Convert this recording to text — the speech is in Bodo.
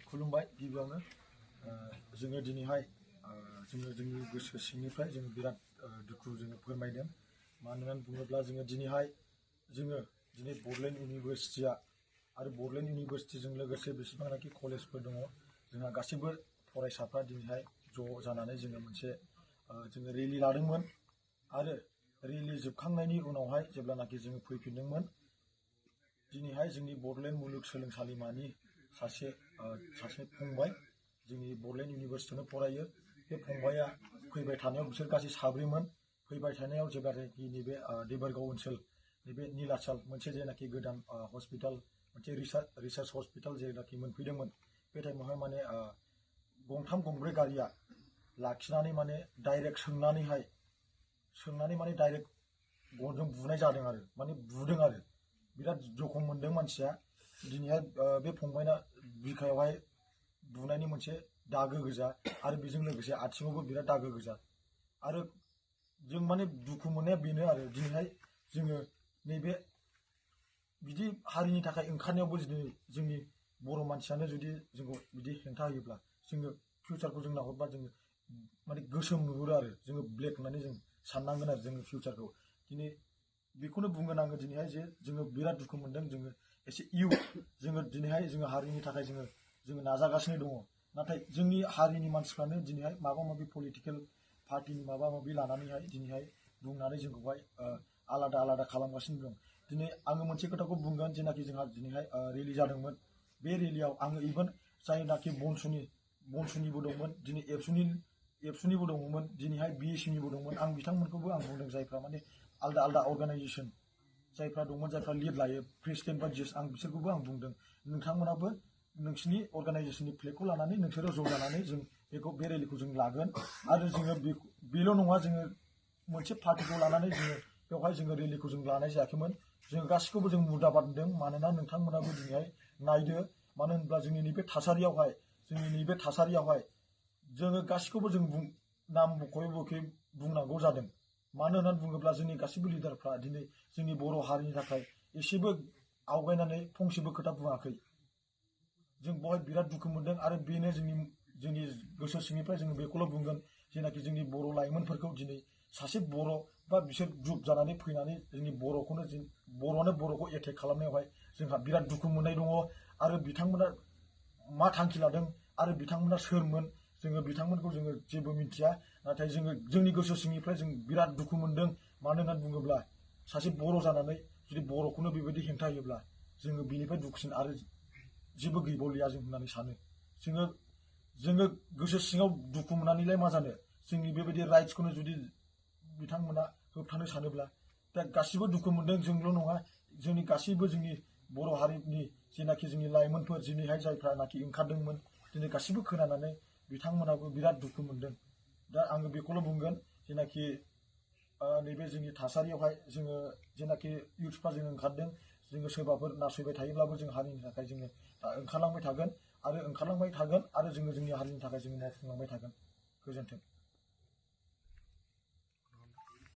खुलुमबाय गिबियावनो जोङो दिनैहाय जोङो जोंनि गोसो सिंनिफ्राय जोङो बिराद दुखु जोङो फोरमायदों। मानो होननानै बुङोब्ला जोङो दिनैहाय दिनै बड'लेण्ड इउनिभारसिटिया आरो बड'लेण्ड इउनिभारसिटिजों लोगोसे बेसेबांनाखि कलेजफोर दङ जोंहा गासैबो फरायसाफ्रा दिनैहाय ज' जानानै जोङो मोनसे जोङो रेलि लादोंमोन आरो रेलि जोबखांनायनि उनावहाय जेब्लानाखि जोङो फैफिनदोंमोन दिनैहाय जोंनि बड'लेण्ड मुलुगसोलोंसालिमानि सासे फंबाय जोंनि बड'लेण्ड इउनिभारसिटियावनो फरायो। बे फंबाया फैबाय थानायाव बिसोर गासै साब्रैमोन। फैबाय थानायाव जेब्लानाखि नैबे देबोरगाव ओनसोल नैबे नीलाचल मोनसे जेनाखि गोदान हस्पिटाल मोनसे रिसार्च हस्पिटाल जेनाखि मोनफैदोंमोन बे टाइमावहाय माने गंथाम गंब्रै गारिया लाखिनानै माने डाइरेक्ट सोंनानै माने डाइरेक्ट गनजों बुनाय जादों आरो माने बुदों आरो बिराद जखम मोनदों मानसिया। दिनैहाय बे फंबायना बिखायावहाय बुनायनि मोनसे दागो गोजा आरो बेजों लोगोसे आथिङावबो बिराद दागो गोजा आरो जों माने दुखु मोननाया बेनो आरो दिनैहाय जोङो नैबे बिदि हारिनि थाखाय ओंखारनायावबो दिनै जोंनि बर' मानसियानो जुदि जोंखौ बिदि हेंथा होयोब्ला जोङो फिउचारखौ जों नाहरबा जोङो माने गोसोम नुहुरो आरो जोङो ब्लेक होननानै जों साननांगोन आरो जोङो फिउचारखौ। दिनै बेखौनो बुंगोन आङो दिनैहाय जे जोङो बिराद दुखु मोनदों। जोङो एसे जोङो दिनैहाय जोङो हारिनि थाखाय जोङो नाजागासिनो दङ। नाथाय जोंनि हारिनि मानसिफ्रानो दिनैहाय माबा माबि पलिटिकेल पार्टिनि माबा माबि लानानैहाय दिनैहाय बुंनानै जोंखौहाय आलादा आलादा खालामगासिनो दं। दिनै आङो मोनसे खोथाखौ बुंगोन जेनाखि जोंहा दिनैहाय रेलि जादोंमोन बे रेलियाव आङो इभेन जायनाखि बनसुनिबो दंमोन दिनै एबसुनिबो दङमोन दिनैहाय बिएससिनिबो दंमोन। आं बिथांमोनखौबो आं बुंदों जायफ्रा माने आलदा आलदा अर्गानाइजेसन जायफ्रा दंमोन जायफ्रा लिड लायो प्रेसिडेन्ट बा जज आं बिसोरखौबो आं बुंदों नोंथांमोनाबो नोंसिनि अर्गानाइजेसननि फ्लेगखौ लानानै नोंसोरो ज' जानानै जों बे रेलिखौ जों लागोन आरो जोङो बेल' नङा जोङो मोनसे पार्टिखौ लानानै जोङो बेवहाय जोङो रेलिखौ जों लानाय जायाखैमोन। जों गासिखौबो जों मुर्दाबाद होनदों मानोना नोंथांमोनाबो दिनैहाय नायदो मानो होनब्ला जोंनि नैबे थासारियावहाय जोङो गासिखौबो जों नाम मख'यै बुंनांगौ जादों। मानो होननानै बुङोब्ला जोंनि गासिबो लिडारफ्रा दिनै जोंनि बर' हारिनि थाखाय एसेबो आवगायनानै फंसेबो खोथा बुङाखै। जों बेवहाय बिराद दुखु मोनदों आरो बेनो जोंनि गोसो सिंनिफ्राय जोङो बेखौल' बुंगोन जेनाखि जोंनि बर' लाइमोनफोरखौ दिनै सासे बर' बा बिसोर ग्रुप जानानै फैनानै जोंनि बर'आनो बर'खौ एटेक खालामनायावहाय जोंहा बिराद दुखु मोननाय दङ आरो बिथांमोना मा थांखि लादों आरो बिथांमोना सोरमोन जोङो बिथांमोनखौ जोङो जेबो मिथिया। नाथाय जोङो जोंनि गोसो सिंनिफ्राय जों बिराद दुखु मोनदों। मानो होननानै बुङोब्ला सासे बर' जानानै जुदि बर'खौनो बेबायदि हेंथा होयोब्ला जोङो बेनिफ्राय दुखुसिन आरो जेबो गैबावलिया जों होननानै सानो। जोङो गोसो सिङाव दुखु मोननानैलाय मा जानो जोंनि बेबायदि राइट्सखौनो जुदि बिथांमोना होबथानो सानोब्ला दा गासिबो दुखु मोनदों। जोंल' नङा जोंनि गासैबो जोंनि बर' हारिनि जेनाखि जोंनि लाइमोनफोर दिनैहाय जायफ्रानाखि ओंखारदोंमोन दिनै गासिबो खोनानानै बिथांमोनाबो बिराद दुखु मोनदों। दा आङो बेखौल' बुंगोन जेनाखि नैबे जोंनि थासारियावहाय जोङो जेनाखि इउथ्सफ्रा जोङो ओंखारदों जोङो सोरबाफोर नासयबाय थायोब्लाबो जों हारिनि थाखाय जोङो ओंखारलांबाय थागोन आरो जोङो जोंनि हारिनि थाखाय जोङो मावफुंलांबाय थागोन। गोजोन्थों।